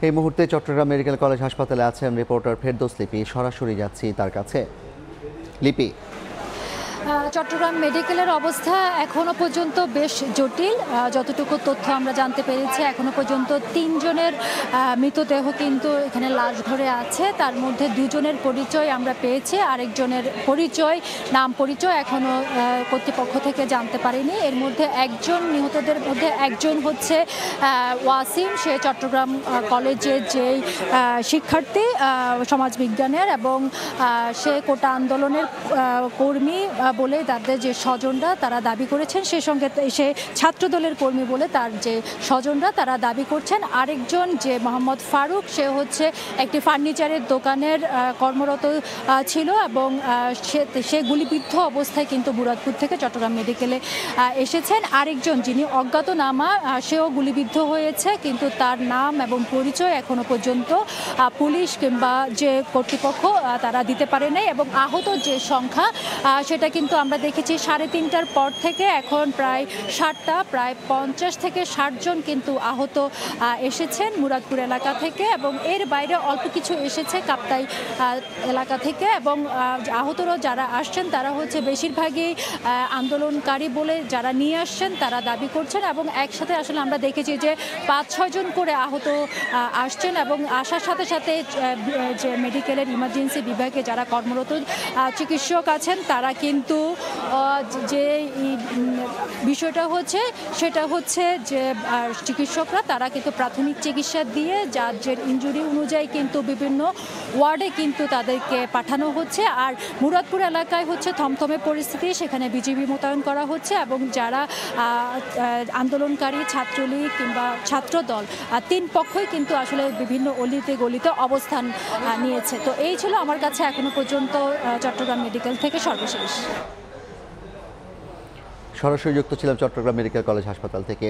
এই মুহূর্তে Chittagong medical college হাসপাতালে আছেন রিপোর্টার ফেরদৌস লিপি। সরাসরি যাচ্ছি তার কাছে। লিপি, চট্টগ্রাম মেডিকেলের অবস্থা এখনো পর্যন্ত বেশ জটিল। যতটুকু তথ্য আমরা জানতে পেরেছি, এখনো পর্যন্ত 3 জনের মৃতদেহ কিন্তু এখানে লাশ ঘরে আছে। তার মধ্যে 2 জনের পরিচয় আমরা পেয়েছি, আরেকজনের নাম পরিচয় এখনো কর্তৃপক্ষ থেকে জানতে পারিনি। এর মধ্যে একজন নিহতদের মধ্যে একজন হচ্ছে ওয়াসিম। সে চট্টগ্রাম কলেজের যে শিক্ষার্থী সমাজবিজ্ঞানের, এবং সে কোটা আন্দোলনের কর্মী বলে তাদের যে স্বজনরা তারা দাবি করেছেন, সে সঙ্গে সে ছাত্রদলের কর্মী বলে তার যে স্বজনরা তারা দাবি করছেন। আরেকজন যে মোহাম্মদ ফারুক, সে হচ্ছে একটি ফার্নিচারের দোকানের কর্মরত ছিল, এবং সে গুলিবিদ্ধ অবস্থায় কিন্তু মুরাদপুর থেকে চট্টগ্রাম মেডিকেলে এসেছেন। আরেকজন যিনি অজ্ঞাতনামা, সেও গুলিবিদ্ধ হয়েছে, কিন্তু তার নাম এবং পরিচয় এখনো পর্যন্ত পুলিশ কিংবা যে কর্তৃপক্ষ তারা দিতে পারে নাই। এবং আহত যে সংখ্যা সেটা কিন্তু আমরা দেখেছি 3:30টার পর থেকে এখন প্রায় 7টা, প্রায় 50 থেকে 60 জন কিন্তু আহত এসেছেন মুরাদপুর এলাকা থেকে, এবং এর বাইরে অল্প কিছু এসেছে কাপ্তাই এলাকা থেকে। এবং আহতরা যারা আসছেন তারা হচ্ছে বেশিরভাগই আন্দোলনকারী বলে যারা নিয়ে আসছেন তারা দাবি করছেন। এবং একসাথে আসলে আমরা দেখেছি যে 5-6 জন করে আহত আসছেন, এবং আসার সাথে সাথে যে মেডিকেলের ইমার্জেন্সি বিভাগে যারা কর্মরত চিকিৎসক আছেন তারা কিন্তু যে বিষয়টা হচ্ছে সেটা হচ্ছে যে চিকিৎসকরা তারা কিন্তু প্রাথমিক চিকিৎসা দিয়ে যার যে ইনজুরি অনুযায়ী কিন্তু বিভিন্ন ওয়ার্ডে কিন্তু তাদেরকে পাঠানো হচ্ছে। আর মুরাদপুর এলাকায় হচ্ছে থমথমে পরিস্থিতি, সেখানে বিজিবি মোতায়েন করা হচ্ছে, এবং যারা আন্দোলনকারী ছাত্রলীগ কিংবা ছাত্রদল 3 পক্ষই কিন্তু আসলে বিভিন্ন অলিতে গলিতে অবস্থান নিয়েছে। তো এই ছিল আমার কাছে এখনো পর্যন্ত চট্টগ্রাম মেডিকেল থেকে সর্বশেষ। সরাসরি যুক্ত ছিলাম চট্টগ্রাম মেডিকেল কলেজ হাসপাতাল থেকে।